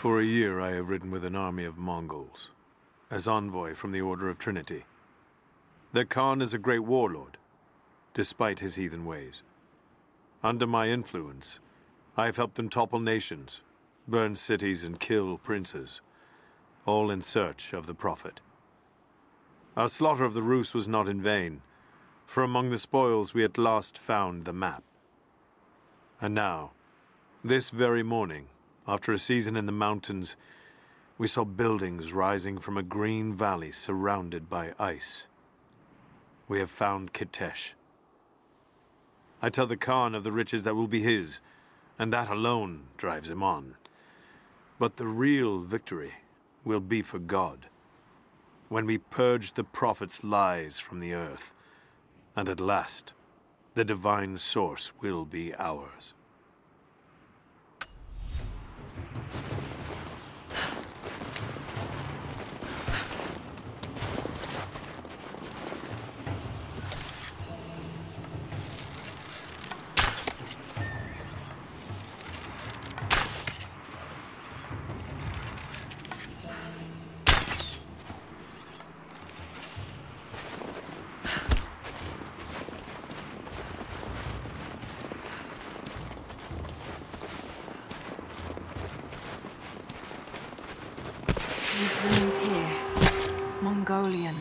For a year I have ridden with an army of Mongols, as envoy from the Order of Trinity. Their Khan is a great warlord, despite his heathen ways. Under my influence, I have helped them topple nations, burn cities and kill princes, all in search of the Prophet. Our slaughter of the Rus was not in vain, for among the spoils we at last found the map. And now, this very morning, after a season in the mountains, we saw buildings rising from a green valley surrounded by ice. We have found Kitezh. I tell the Khan of the riches that will be his, and that alone drives him on. But the real victory will be for God, when we purge the Prophet's lies from the earth, and at last, the divine source will be ours. These wounds here, Mongolian.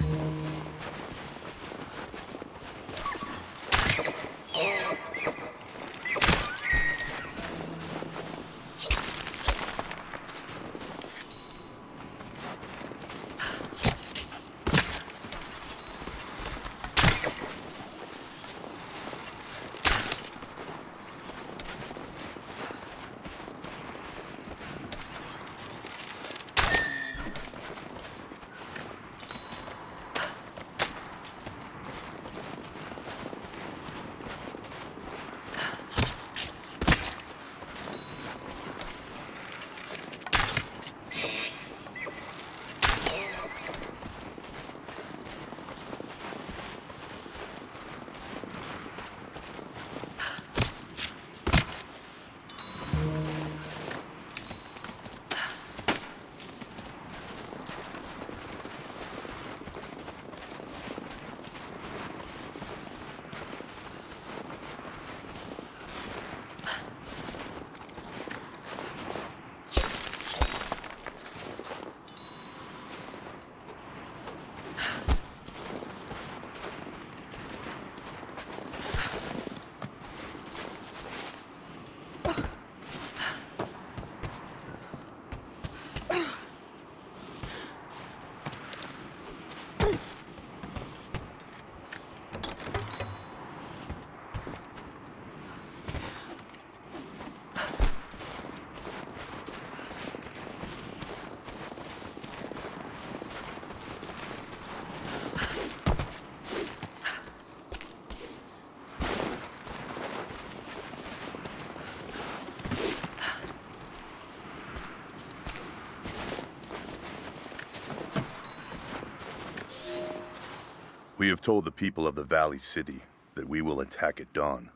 We have told the people of the Valley City that we will attack at dawn,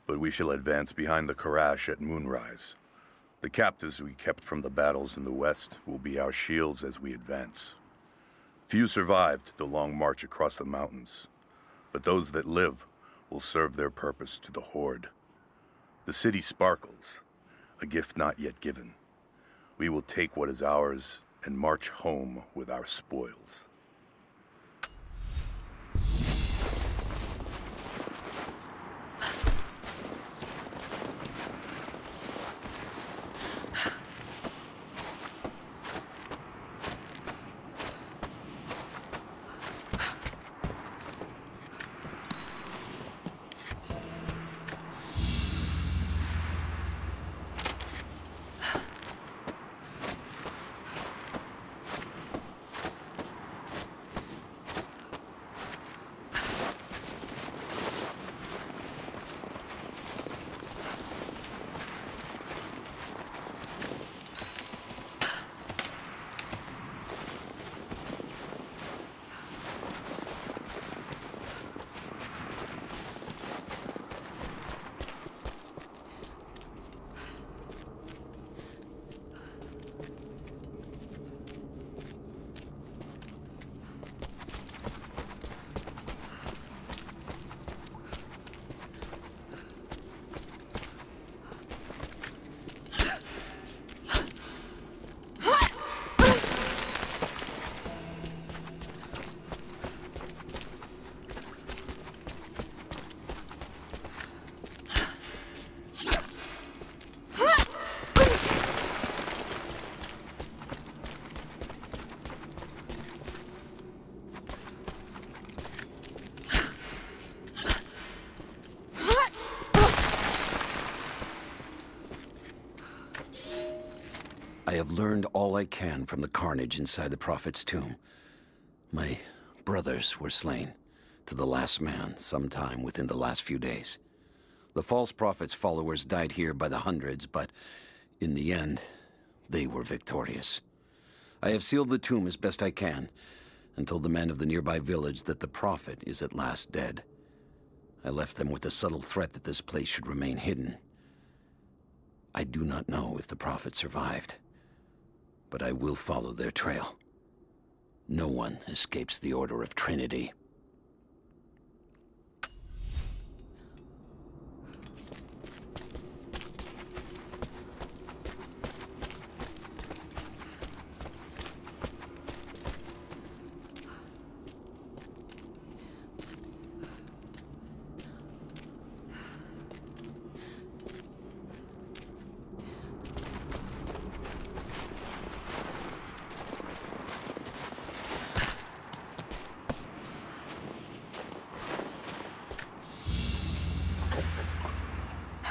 but we shall advance behind the Karash at moonrise. The captives we kept from the battles in the west will be our shields as we advance. Few survived the long march across the mountains, but those that live will serve their purpose to the Horde. The city sparkles, a gift not yet given. We will take what is ours and march home with our spoils. all I can from the carnage inside the Prophet's tomb. My brothers were slain, to the last man, sometime within the last few days. The false Prophet's followers died here by the hundreds, but in the end, they were victorious. I have sealed the tomb as best I can, and told the men of the nearby village that the Prophet is at last dead. I left them with the subtle threat that this place should remain hidden. I do not know if the Prophet survived, but I will follow their trail. No one escapes the Order of Trinity.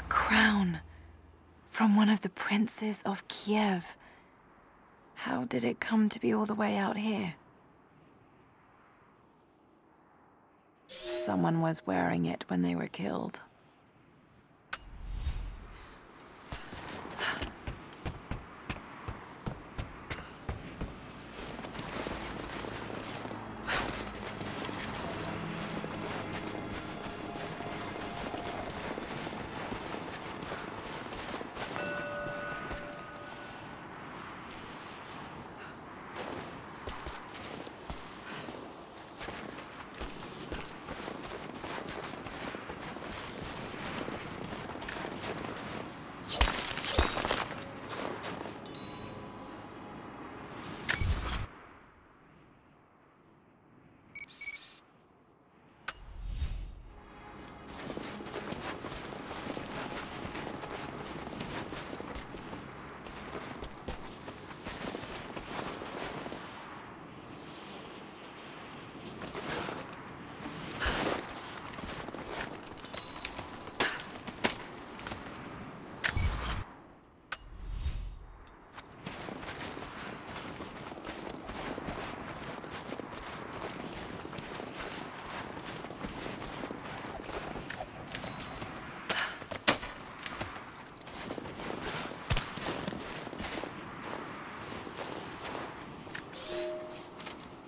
Crown from one of the princes of Kiev. How did it come to be all the way out here? Someone was wearing it when they were killed.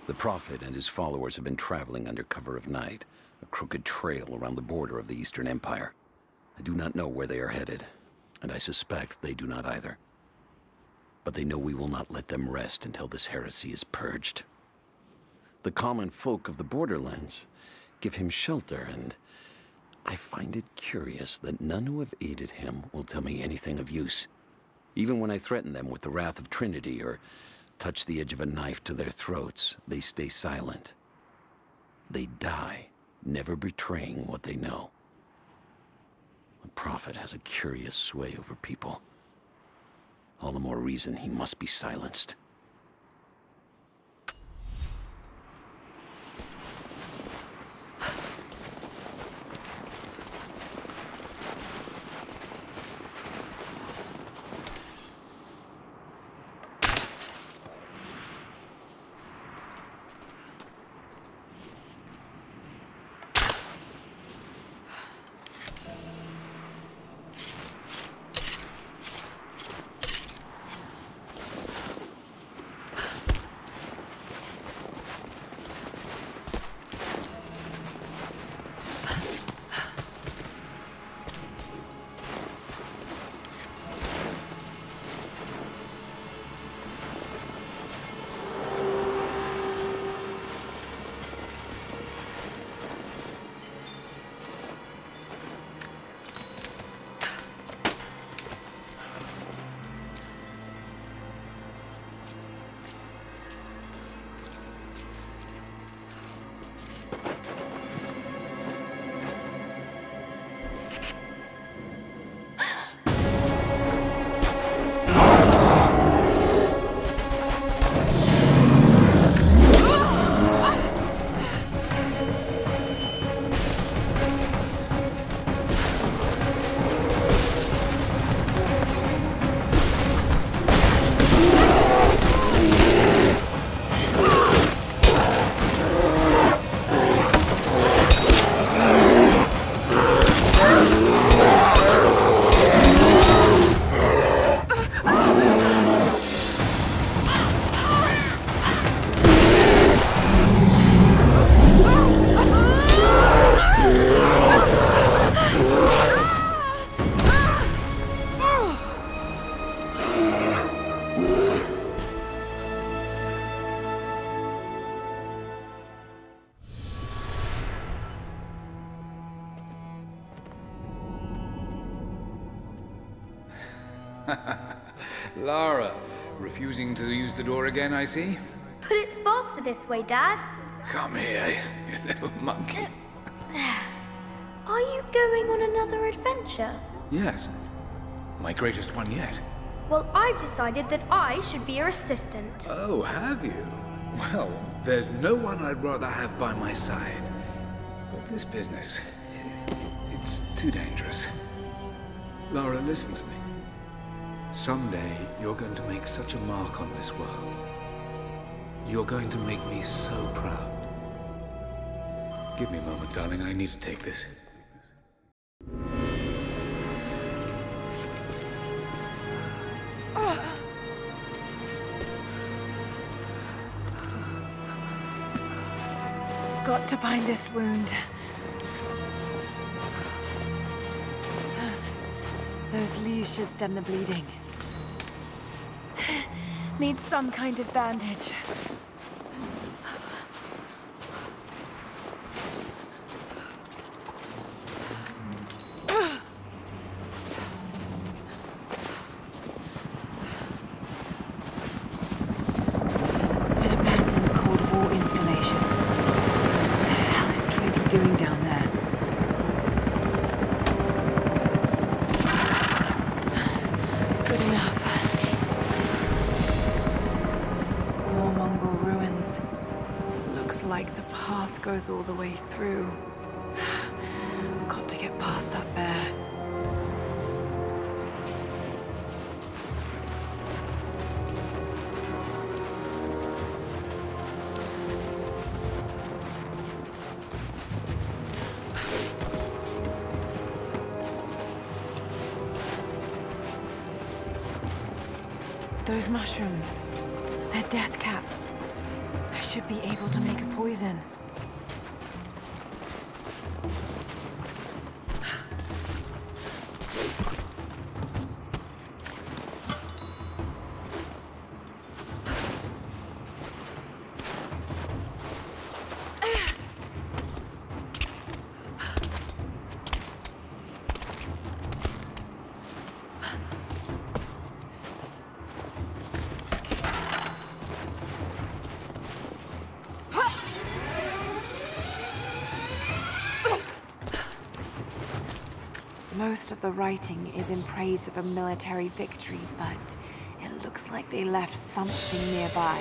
The Prophet and his followers have been traveling under cover of night, a crooked trail around the border of the Eastern Empire. I do not know where they are headed, and I suspect they do not either. But they know we will not let them rest until this heresy is purged. The common folk of the borderlands give him shelter, and I find it curious that none who have aided him will tell me anything of use. Even when I threaten them with the wrath of Trinity or touch the edge of a knife to their throats, they stay silent. They die, never betraying what they know. The Prophet has a curious sway over people. All the more reason he must be silenced. Lara, refusing to use the door again, I see? But it's faster this way, Dad. Come here, you little monkey. Are you going on another adventure? Yes, my greatest one yet. Well, I've decided that I should be your assistant. Oh, have you? Well, there's no one I'd rather have by my side. But this business, it's too dangerous. Lara, listen to me. Someday, you're going to make such a mark on this world. You're going to make me so proud. Give me a moment, darling. I need to take this. Got to bind this wound. Those leaves should stem the bleeding. Need some kind of bandage. An abandoned Cold War installation. What the hell is Trinity doing down there? Good enough. More Mongol ruins. It looks like the path goes all the way through. Got to get past that bear. Those mushrooms, they're death caps. I should be able to make a poison. Most of the writing is in praise of a military victory, but it looks like they left something nearby.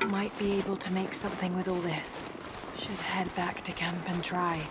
Might be able to make something with all this. Should head back to camp and try.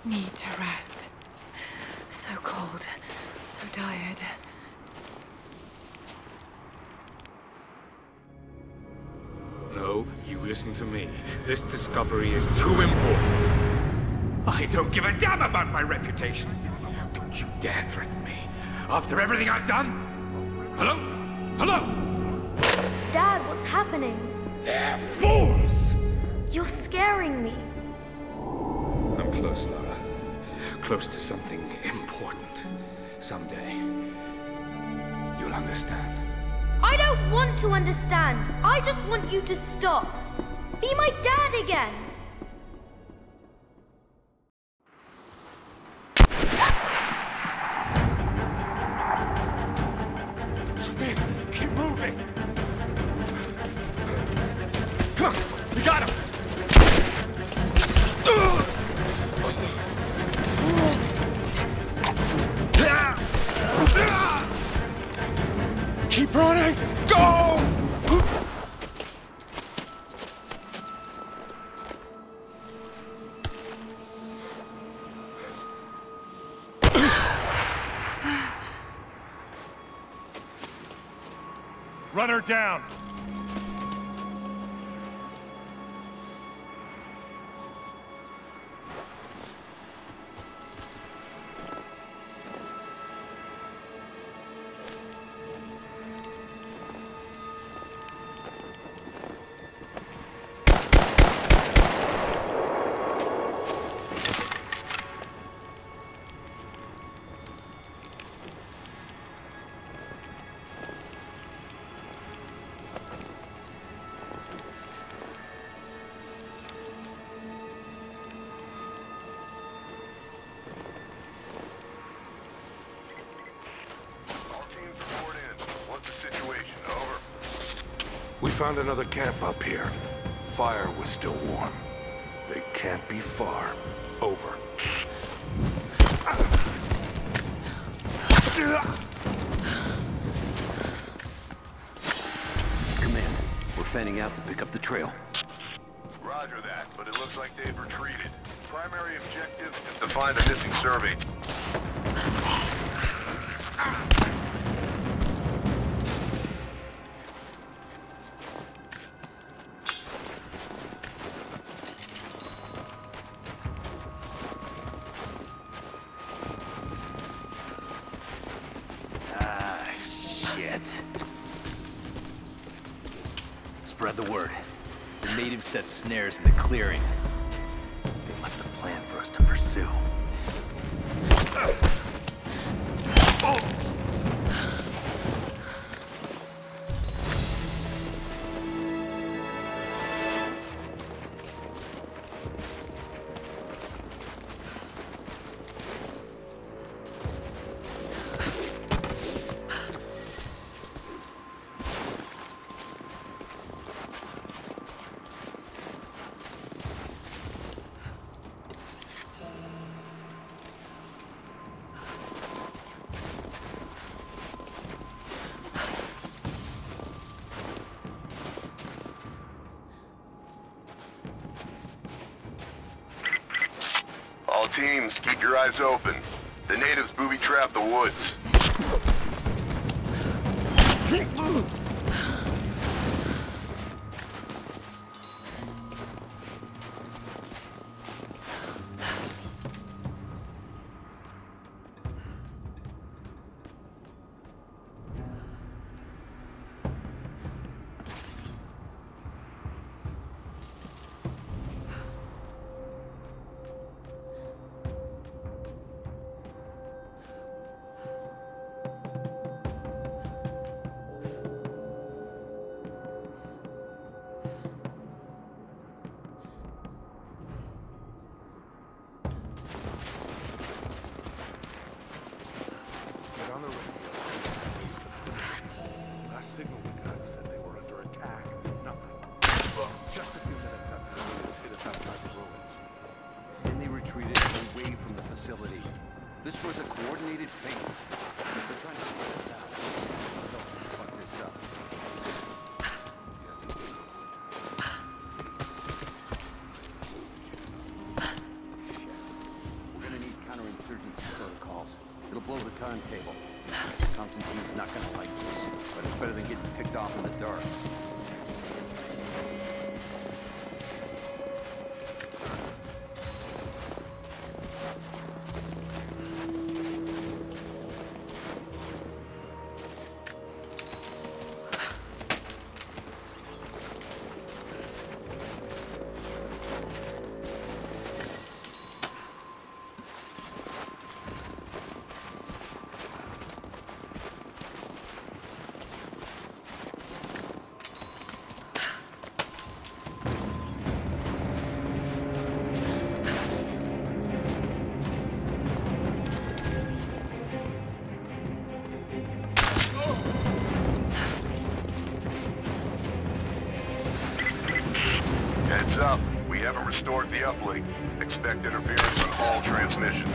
need to rest. So cold, so tired. No, you listen to me. This discovery is too important. I don't give a damn about my reputation. Don't you dare threaten me. After everything I've done? Hello? Hello? Dad, what's happening? They're fools! You're scaring me. I'm close, Lara. Close to something important. Someday, you'll understand. I don't want to understand. I just want you to stop. Be my dad again. Keep moving! Come on! We got him! Keep running! Go! Run her down! We found another camp up here. Fire was still warm. They can't be far. Over. Command, we're fanning out to pick up the trail. Roger that, but it looks like they've retreated. Primary objective is to find a missing survey. Spread the word. The natives set snares in the clearing. They must have planned for us to pursue. All teams, keep your eyes open. The natives booby-trap the woods. Last signal we got said they were under attack. Nothing. Just a few minutes after the natives hit us outside the ruins. Then they retreated away from the facility. This was a coordinated feint. They're trying to split us out. Don't fuck this up. We're counterinsurgency protocols. It'll blow the timetable. Constantine's not gonna like this, but it's better than getting picked off in the dark. Heads up. We haven't restored the uplink. Expect interference on all transmissions.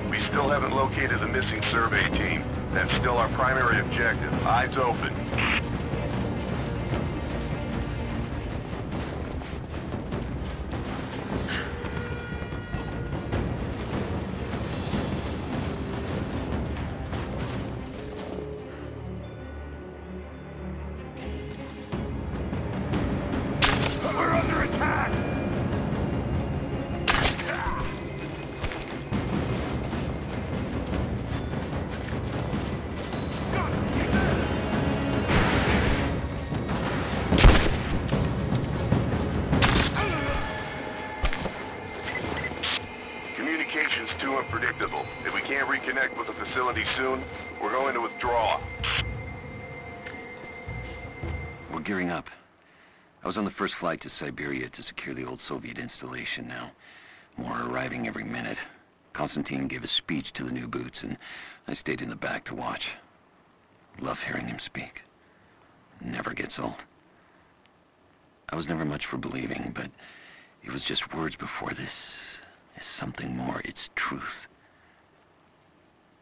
We still haven't located the missing survey team. That's still our primary objective. Eyes open. Communication's too unpredictable. If we can't reconnect with the facility soon, we're going to withdraw. We're gearing up. I was on the first flight to Siberia to secure the old Soviet installation now. More are arriving every minute. Konstantin gave a speech to the new boots, and I stayed in the back to watch. Love hearing him speak. Never gets old. I was never much for believing, but it was just words before this. Is something more. It's truth.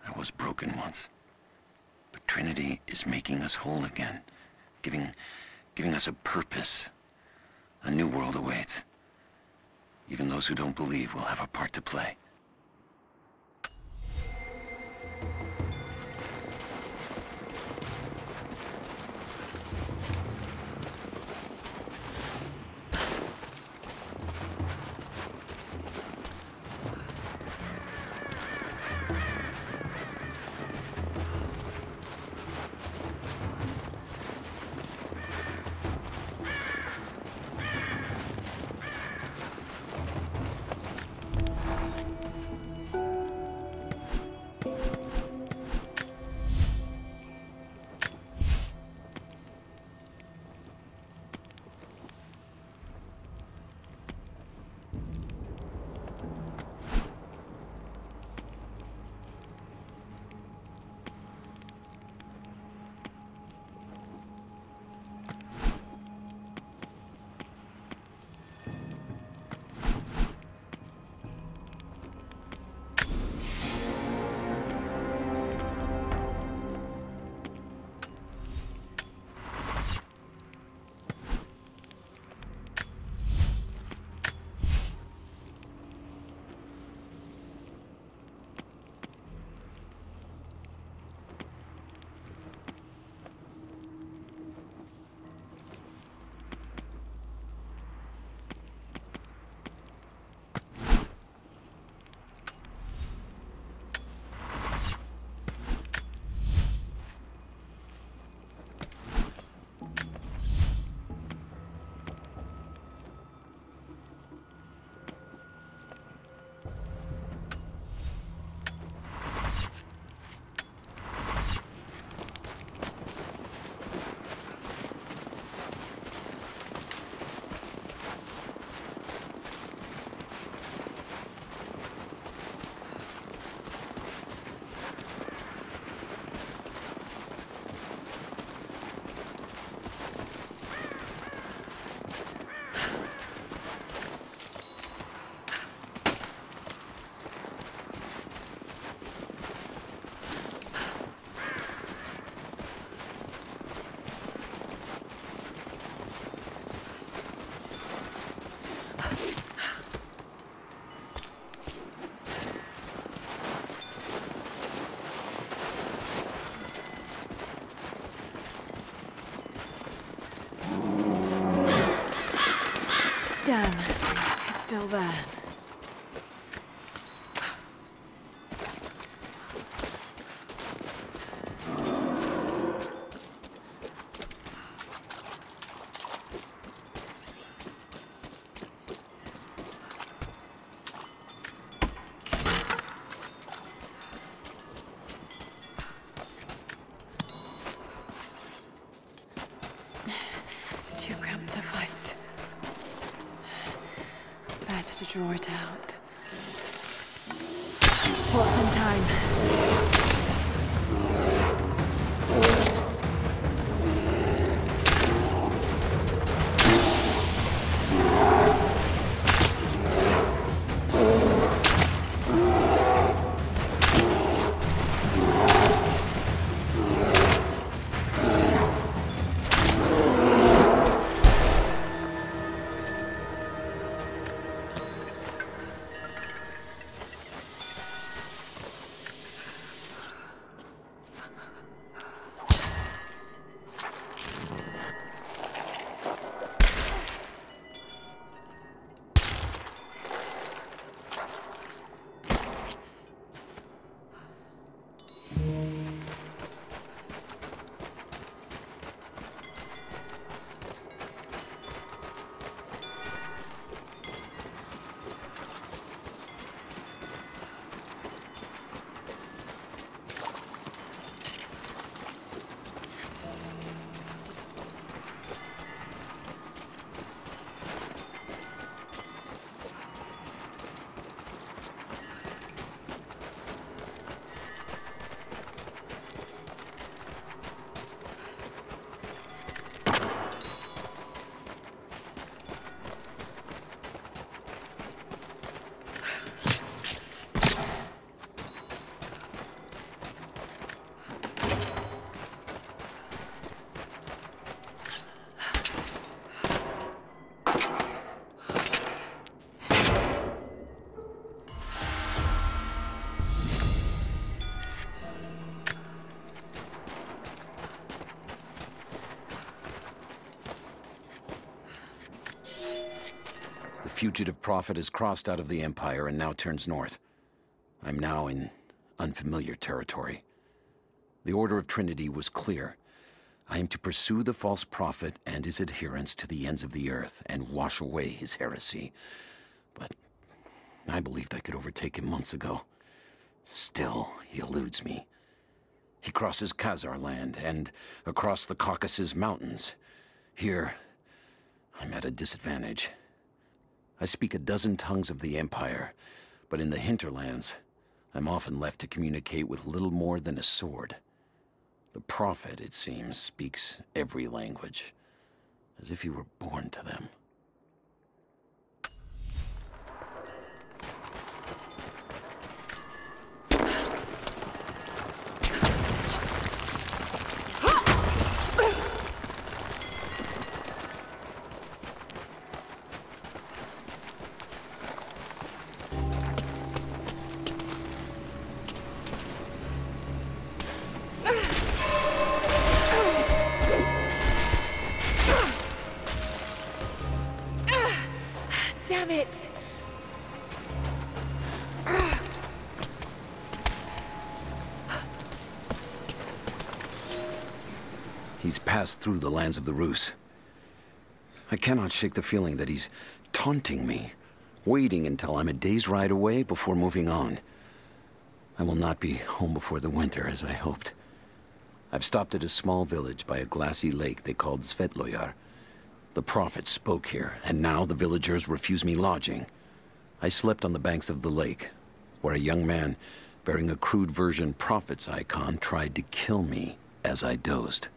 I was broken once. But Trinity is making us whole again. Giving us a purpose. A new world awaits. Even those who don't believe will have a part to play. still there. Too cramped to fight. Better to draw it out. What's in time? The fugitive prophet has crossed out of the Empire and now turns north. I'm now in unfamiliar territory. The Order of Trinity was clear. I am to pursue the false prophet and his adherents to the ends of the earth and wash away his heresy. But I believed I could overtake him months ago. Still, he eludes me. He crosses Khazar land and across the Caucasus Mountains. Here, I'm at a disadvantage. I speak a dozen tongues of the Empire, but in the hinterlands, I'm often left to communicate with little more than a sword. The Prophet, it seems, speaks every language, as if he were born to them. Damn it! He's passed through the lands of the Rus. I cannot shake the feeling that he's taunting me, waiting until I'm a day's ride away before moving on. I will not be home before the winter, as I hoped. I've stopped at a small village by a glassy lake they called Svetloyar. The Prophet spoke here, and now the villagers refuse me lodging. I slept on the banks of the lake, where a young man bearing a crude version Prophet's icon tried to kill me as I dozed.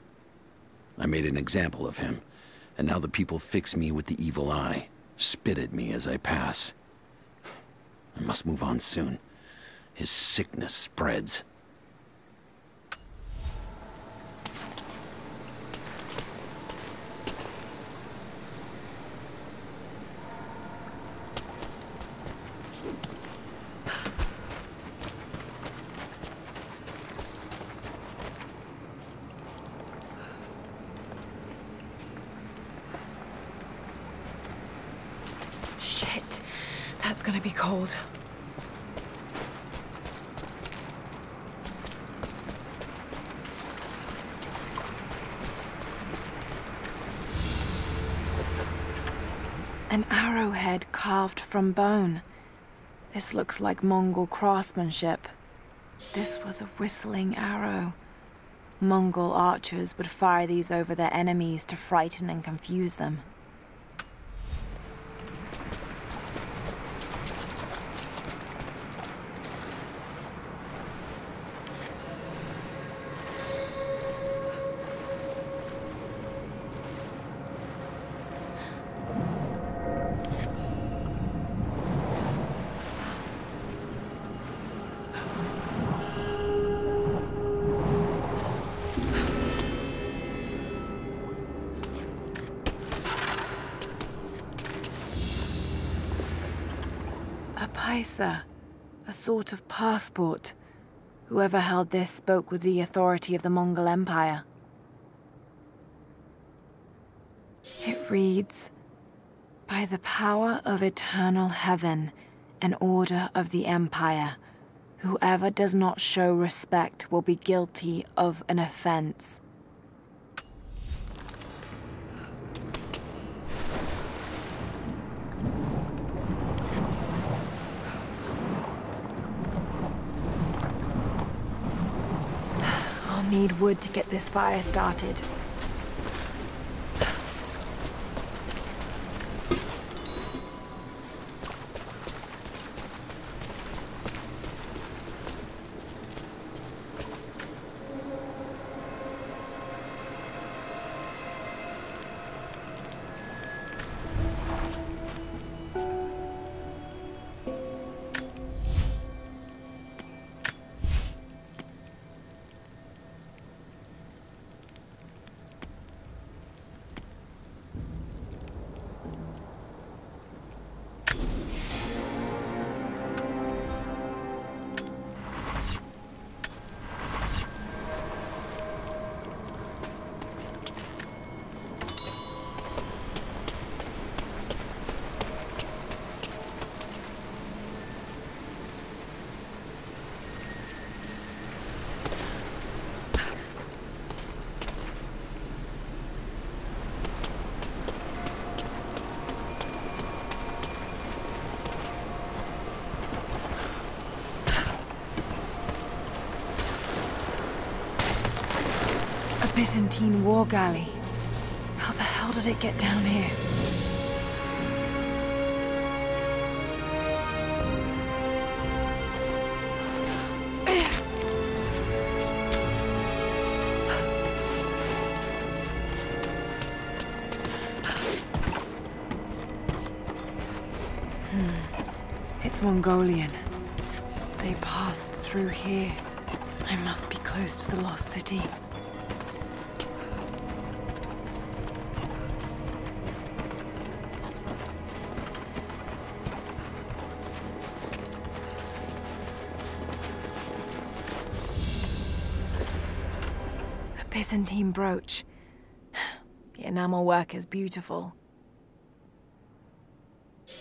I made an example of him, and now the people fix me with the evil eye, spit at me as I pass. I must move on soon. His sickness spreads. Shit. That's gonna be cold. An arrowhead carved from bone. This looks like Mongol craftsmanship. This was a whistling arrow. Mongol archers would fire these over their enemies to frighten and confuse them. A paisa, a sort of passport. Whoever held this spoke with the authority of the Mongol Empire. It reads, "By the power of eternal heaven, an order of the Empire, whoever does not show respect will be guilty of an offense." I'll need wood to get this fire started. Byzantine war galley. How the hell did it get down here? It's Mongolian. They passed through here. I must be close to the lost city. Byzantine brooch. The enamel work is beautiful.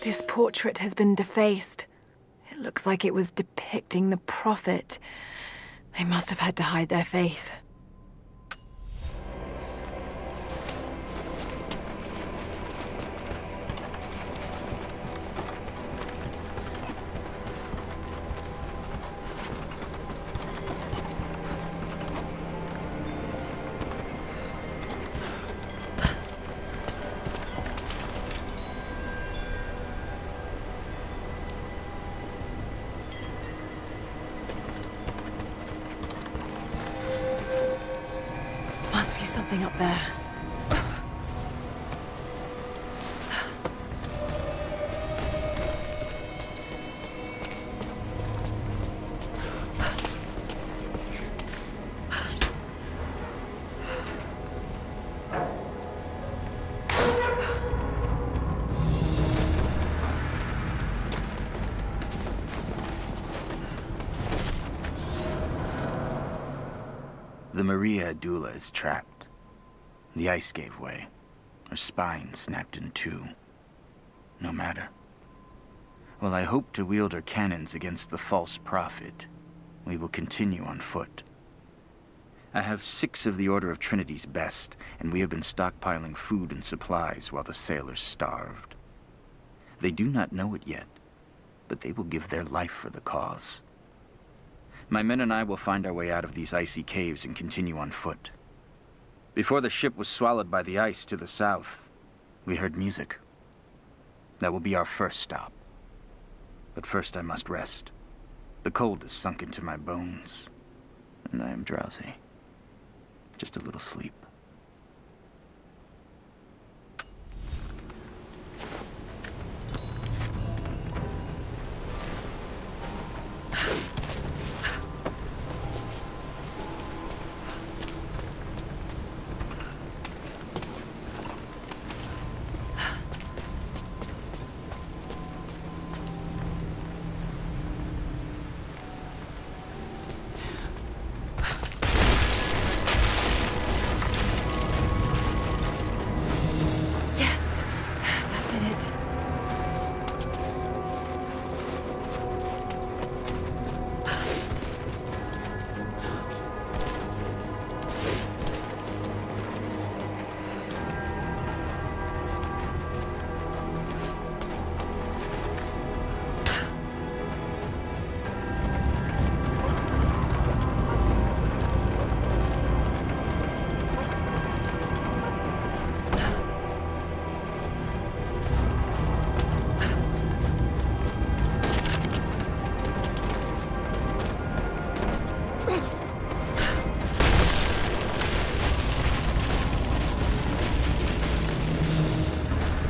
This portrait has been defaced. It looks like it was depicting the Prophet. They must have had to hide their faith. Something up there. The Maria Adula is trapped. The ice gave way. Her spine snapped in two. No matter. While I hope to wield our cannons against the false prophet, we will continue on foot. I have 6 of the Order of Trinity's best, and we have been stockpiling food and supplies while the sailors starved. They do not know it yet, but they will give their life for the cause. My men and I will find our way out of these icy caves and continue on foot. Before the ship was swallowed by the ice to the south, we heard music. That will be our first stop. But first I must rest. The cold has sunk into my bones, and I am drowsy. Just a little sleep.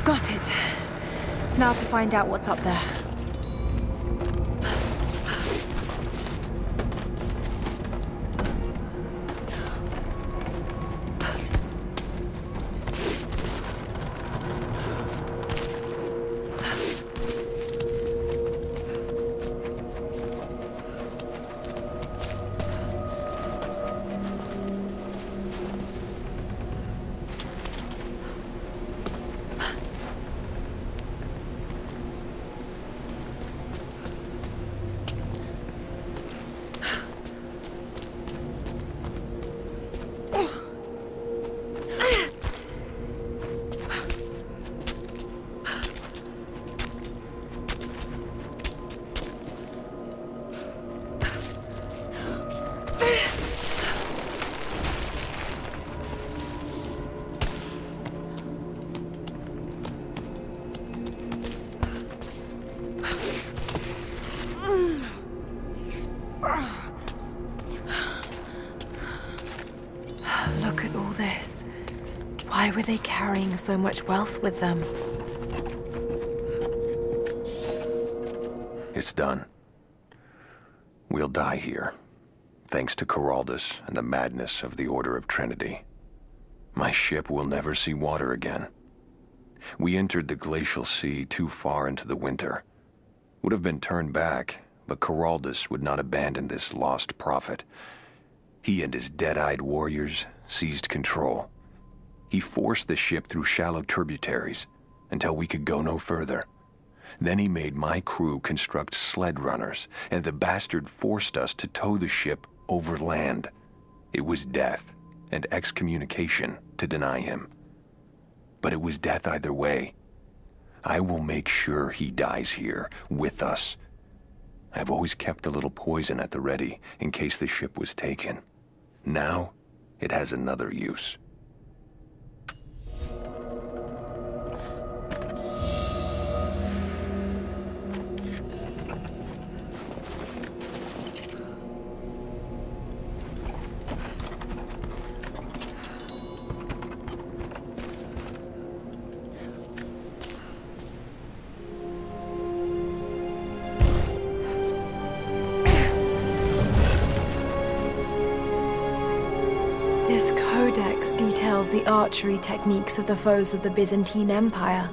Got it. Now to find out what's up there. Look at all this. Why were they carrying so much wealth with them? It's done. We'll die here, thanks to Coraldus and the madness of the Order of Trinity. My ship will never see water again. We entered the glacial sea too far into the winter. Would have been turned back, but Coraldus would not abandon this lost prophet. He and his dead-eyed warriors seized control. He forced the ship through shallow tributaries until we could go no further. Then he made my crew construct sled runners, and the bastard forced us to tow the ship over land. It was death and excommunication to deny him. But it was death either way. I will make sure he dies here, with us. I've always kept a little poison at the ready in case the ship was taken. Now, it has another use. This codex details the archery techniques of the foes of the Byzantine Empire.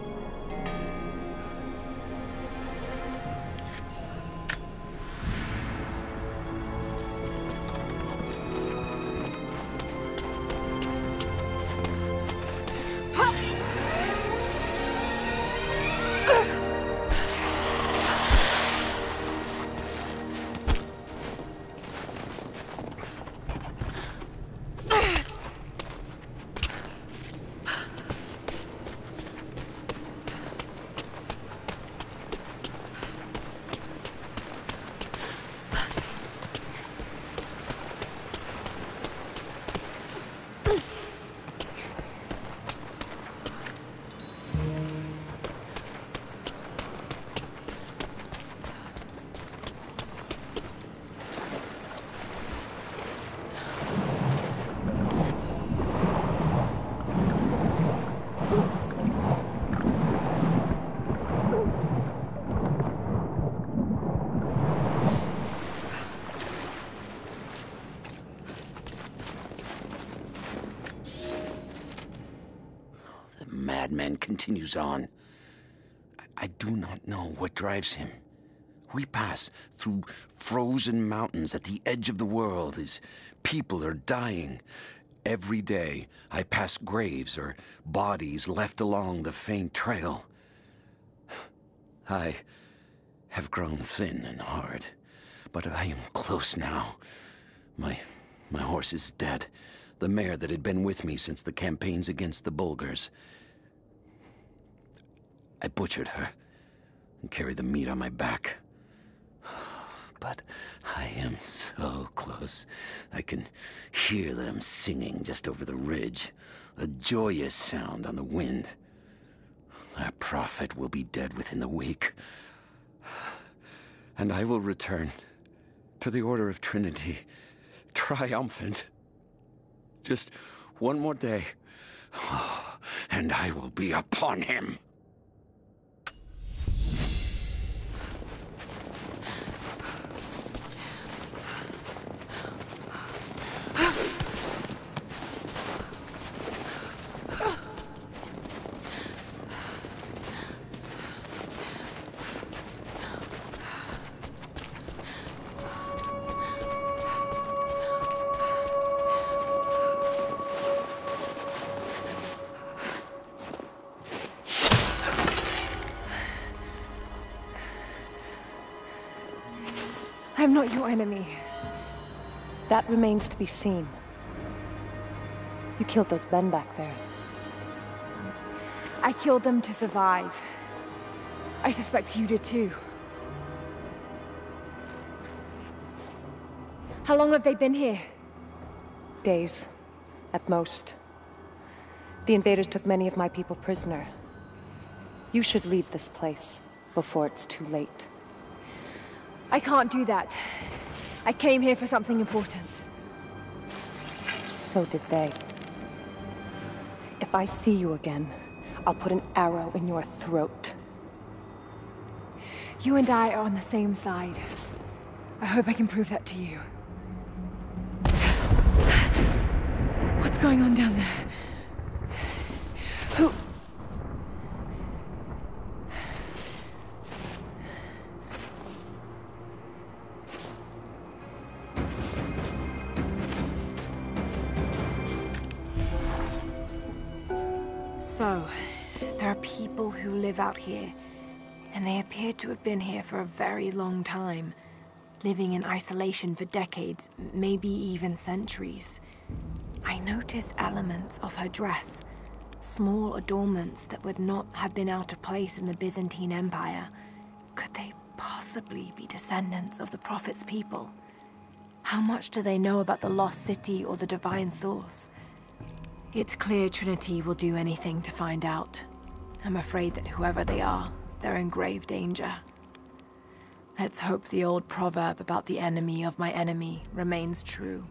madman continues on. I do not know what drives him. We pass through frozen mountains at the edge of the world as people are dying. Every day, I pass graves or bodies left along the faint trail. I have grown thin and hard, but I am close now. My horse is dead. The mare that had been with me since the campaigns against the Bulgars. I butchered her and carried the meat on my back. But I am so close. I can hear them singing just over the ridge. A joyous sound on the wind. Our prophet will be dead within the week. And I will return to the Order of Trinity, triumphant. Just one more day, and I will be upon him. I'm not your enemy. That remains to be seen. You killed those men back there. I killed them to survive. I suspect you did too. How long have they been here? Days, at most. The invaders took many of my people prisoner. You should leave this place before it's too late. I can't do that. I came here for something important. So did they. If I see you again, I'll put an arrow in your throat. You and I are on the same side. I hope I can prove that to you. What's going on down there? Who... So, there are people who live out here, and they appear to have been here for a very long time, living in isolation for decades, maybe even centuries. I notice elements of her dress, small adornments that would not have been out of place in the Byzantine Empire. Could they possibly be descendants of the Prophet's people? How much do they know about the lost city or the divine source? It's clear Trinity will do anything to find out. I'm afraid that whoever they are, they're in grave danger. Let's hope the old proverb about the enemy of my enemy remains true.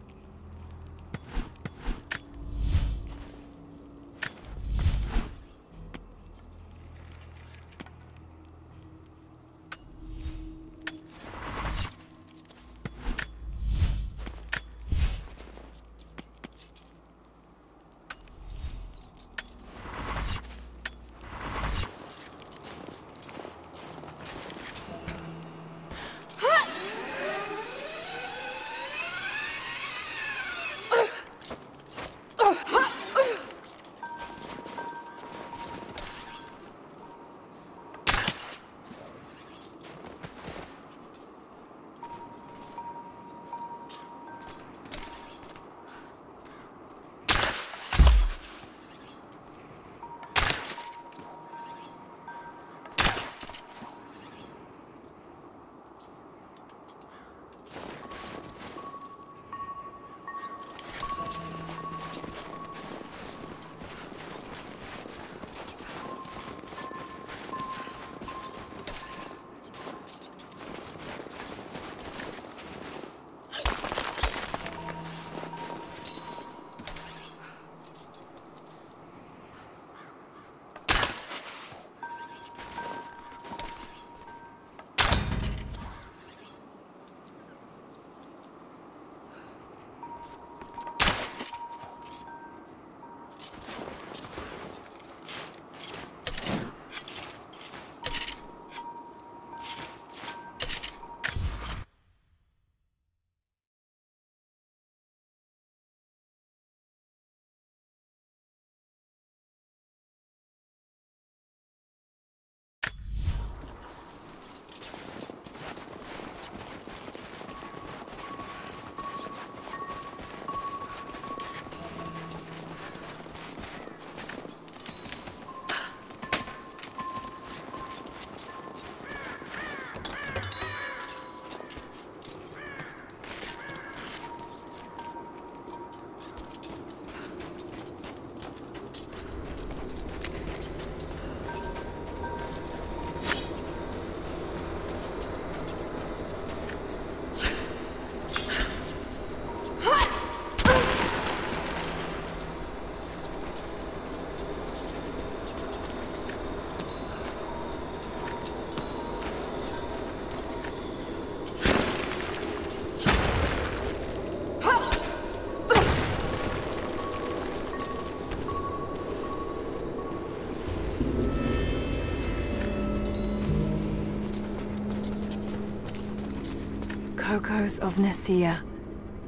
Kokos of Nicaea,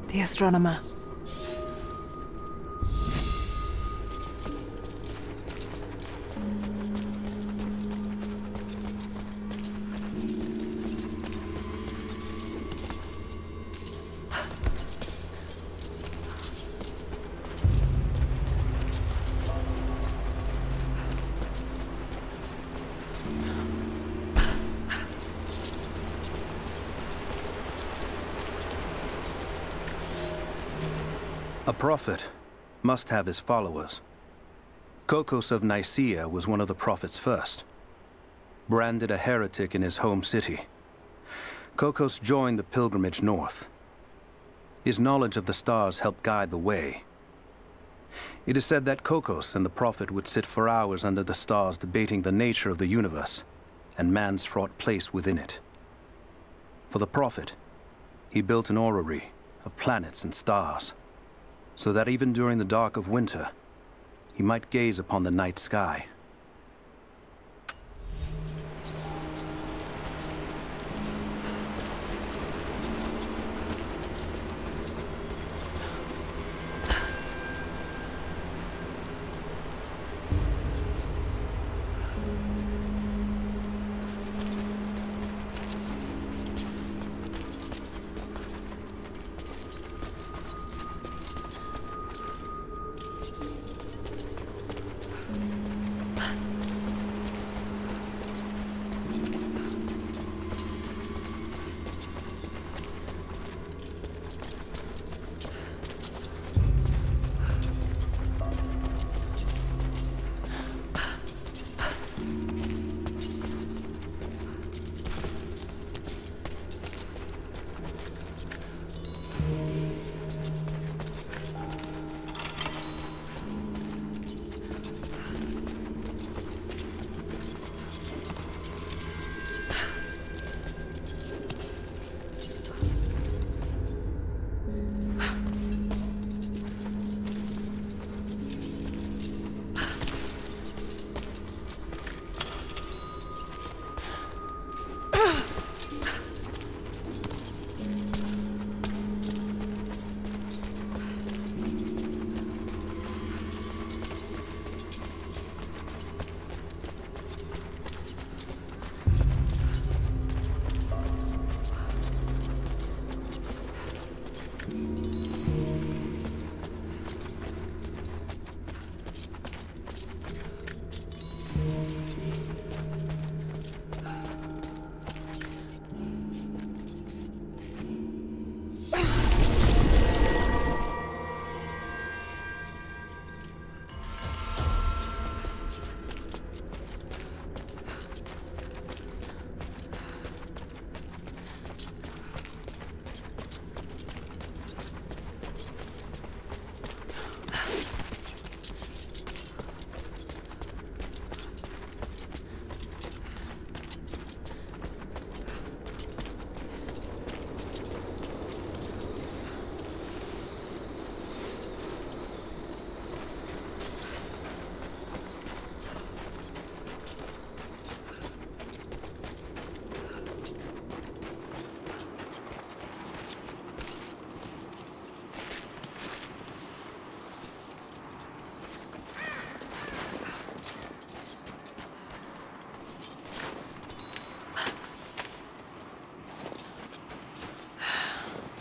the astronomer. A prophet must have his followers. Kokos of Nicaea was one of the prophets first. Branded a heretic in his home city, Kokos joined the pilgrimage north. His knowledge of the stars helped guide the way. It is said that Kokos and the prophet would sit for hours under the stars debating the nature of the universe and man's fraught place within it. For the prophet, he built an orrery of planets and stars, so that even during the dark of winter, he might gaze upon the night sky.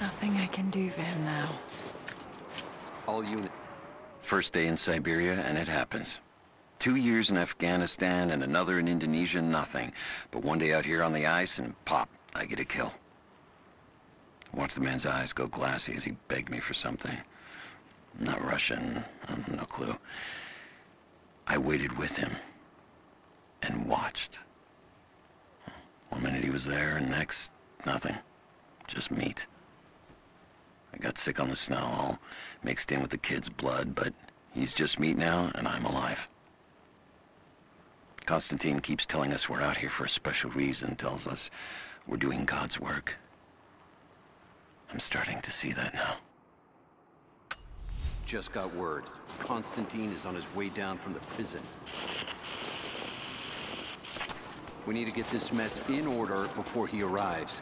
Nothing I can do for him now. All unit. First day in Siberia, and it happens. 2 years in Afghanistan and another in Indonesia, nothing. But one day out here on the ice, and pop, I get a kill. Watch the man's eyes go glassy as he begged me for something. Not Russian, no clue. I waited with him and watched. 1 minute he was there, and next, nothing. Just meat. I got sick on the snow, all mixed in with the kid's blood, but he's just meat now, and I'm alive. Constantine keeps telling us we're out here for a special reason, tells us we're doing God's work. I'm starting to see that now. Just got word. Constantine is on his way down from the prison. We need to get this mess in order before he arrives.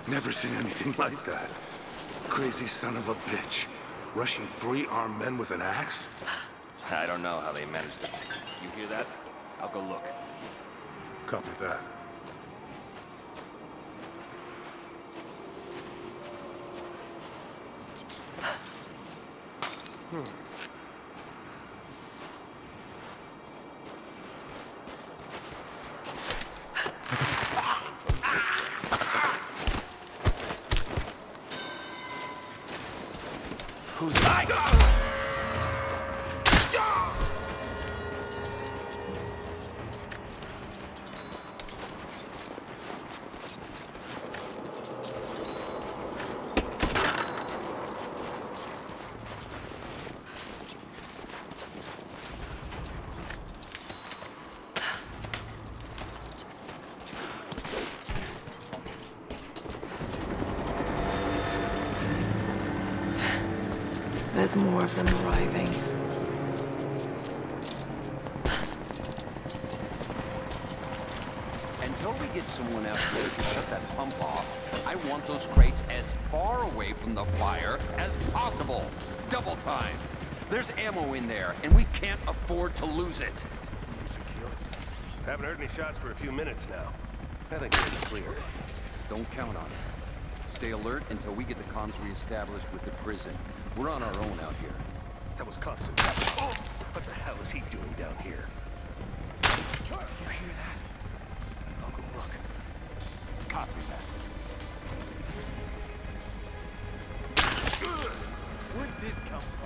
Never seen anything like that. Crazy son of a bitch. Rushing 3 armed men with an axe? I don't know how they managed it. You hear that? I'll go look. Copy that. Who's that? There's more of them arriving. Until we get someone out there to shut that pump off, I want those crates as far away from the fire as possible. Double time. There's ammo in there, and we can't afford to lose it. Secure. Haven't heard any shots for a few minutes now. I think we're clear. Don't count on it. Stay alert until we get the comms reestablished with the prison. We're on our own out here. That was constant. Oh! What the hell is he doing down here? You hear that? I'll go look. Copy that. Where'd this come from?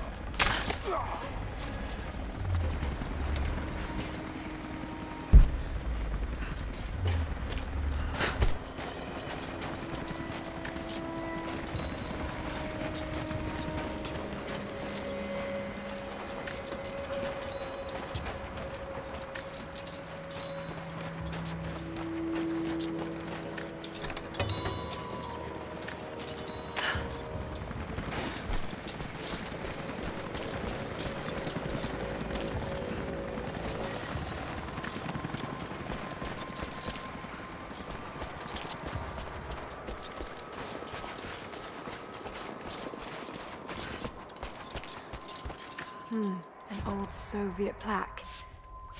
An old Soviet plaque.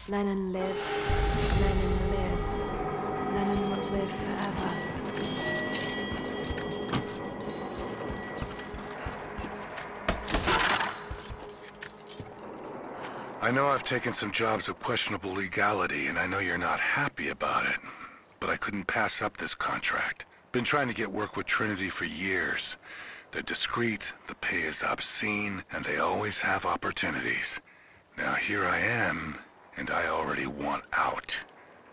Lenin lived, Lenin lives. Lenin will live forever. I know I've taken some jobs of questionable legality, and I know you're not happy about it. But I couldn't pass up this contract. Been trying to get work with Trinity for years. They're discreet, the pay is obscene, and they always have opportunities. Now here I am, and I already want out.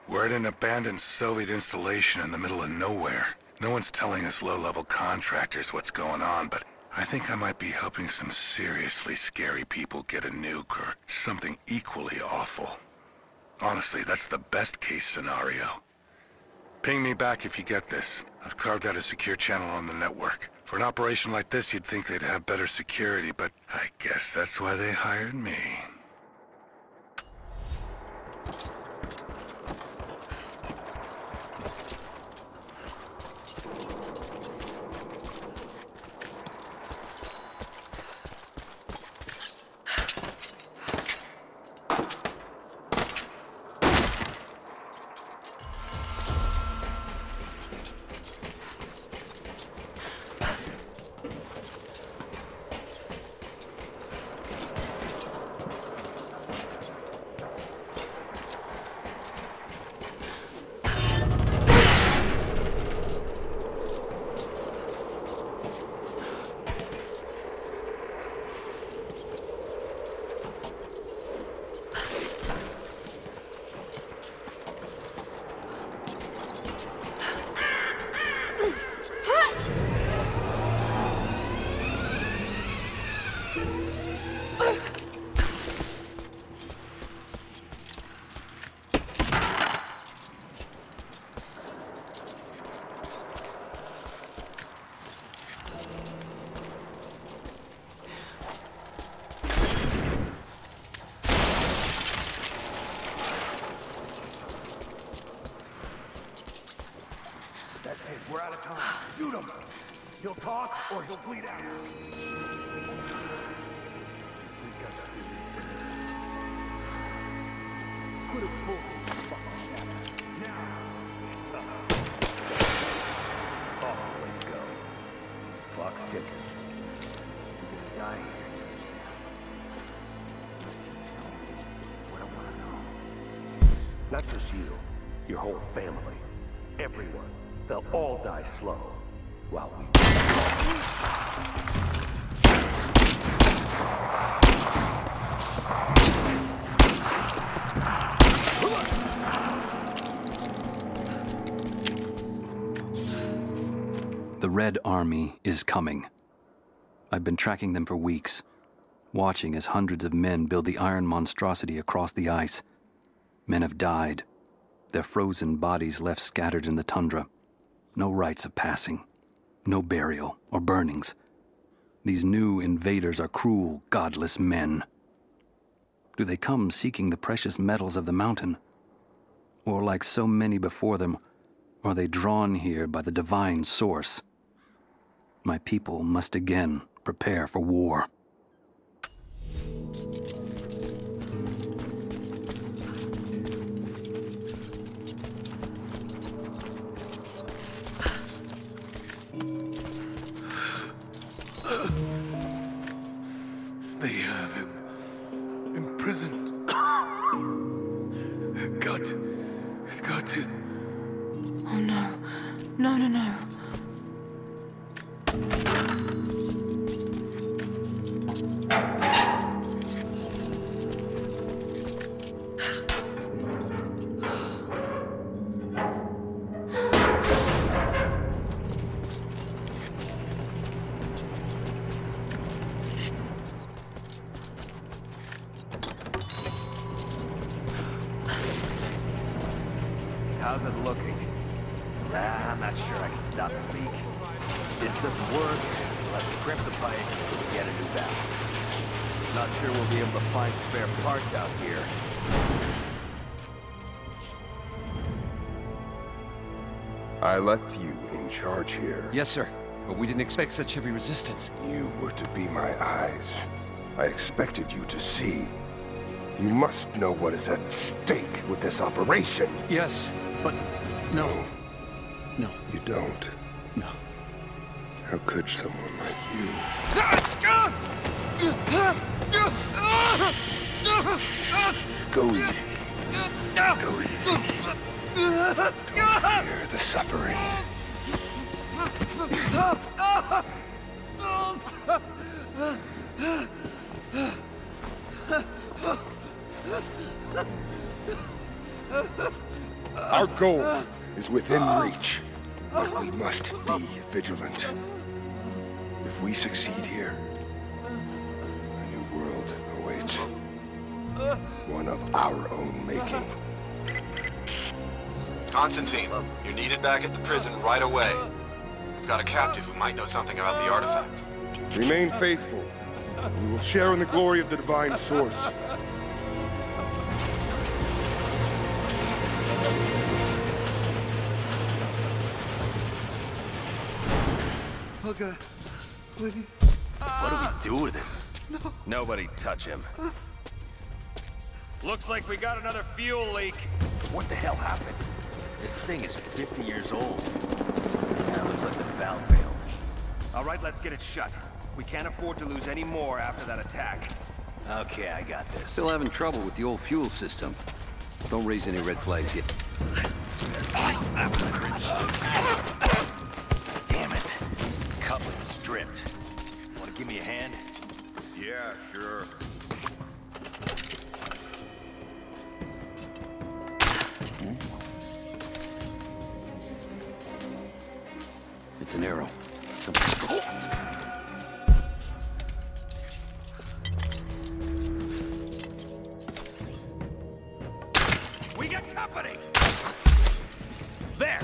We're at an abandoned Soviet installation in the middle of nowhere. No one's telling us low-level contractors what's going on, but I think I might be helping some seriously scary people get a nuke or something equally awful. Honestly, that's the best-case scenario. Ping me back if you get this. I've carved out a secure channel on the network. For an operation like this, you'd think they'd have better security, but I guess that's why they hired me. at a time. Shoot him! He'll talk or he'll bleed out. Put a full now. Oh, let's go. This clock's ticking. You're gonna die here. Unless you tell me what I want to know. Not just you, your whole family, everyone. They'll all die slow while we. The Red Army is coming. I've been tracking them for weeks, watching as hundreds of men build the iron monstrosity across the ice. Men have died, their frozen bodies left scattered in the tundra. No rites of passing, no burial or burnings. These new invaders are cruel, godless men. Do they come seeking the precious metals of the mountain? Or, like so many before them, are they drawn here by the divine source? My people must again prepare for war. They have him imprisoned. Got to. Oh no. No. How's it looking? I'm not sure I can stop the leak. This doesn't work. Let's crimp the pipe and get a new valve. Not sure we'll be able to find spare parts out here. I left you in charge here. Yes, sir. But we didn't expect such heavy resistance. You were to be my eyes. I expected you to see. You must know what is at stake with this operation. Yes, but no. No. You don't? No. How could someone like you? Go easy. Go easy. Don't fear the suffering. Our goal is within reach, but we must be vigilant. If we succeed here, a new world awaits. One of our own making. Constantine, you're needed back at the prison right away. We've got a captive who might know something about the artifact. Remain faithful. We will share in the glory of the divine source. Pugga, please. What do we do with it? No. Nobody touch him. Looks like we got another fuel leak. What the hell happened? This thing is 50 years old. Yeah, looks like the valve failed. All right, let's get it shut. We can't afford to lose any more after that attack. Okay, I got this. Still having trouble with the old fuel system. Don't raise any red flags yet. Damn it. Coupling is stripped. Want to give me a hand? Yeah, sure. It's an arrow. We got company! There!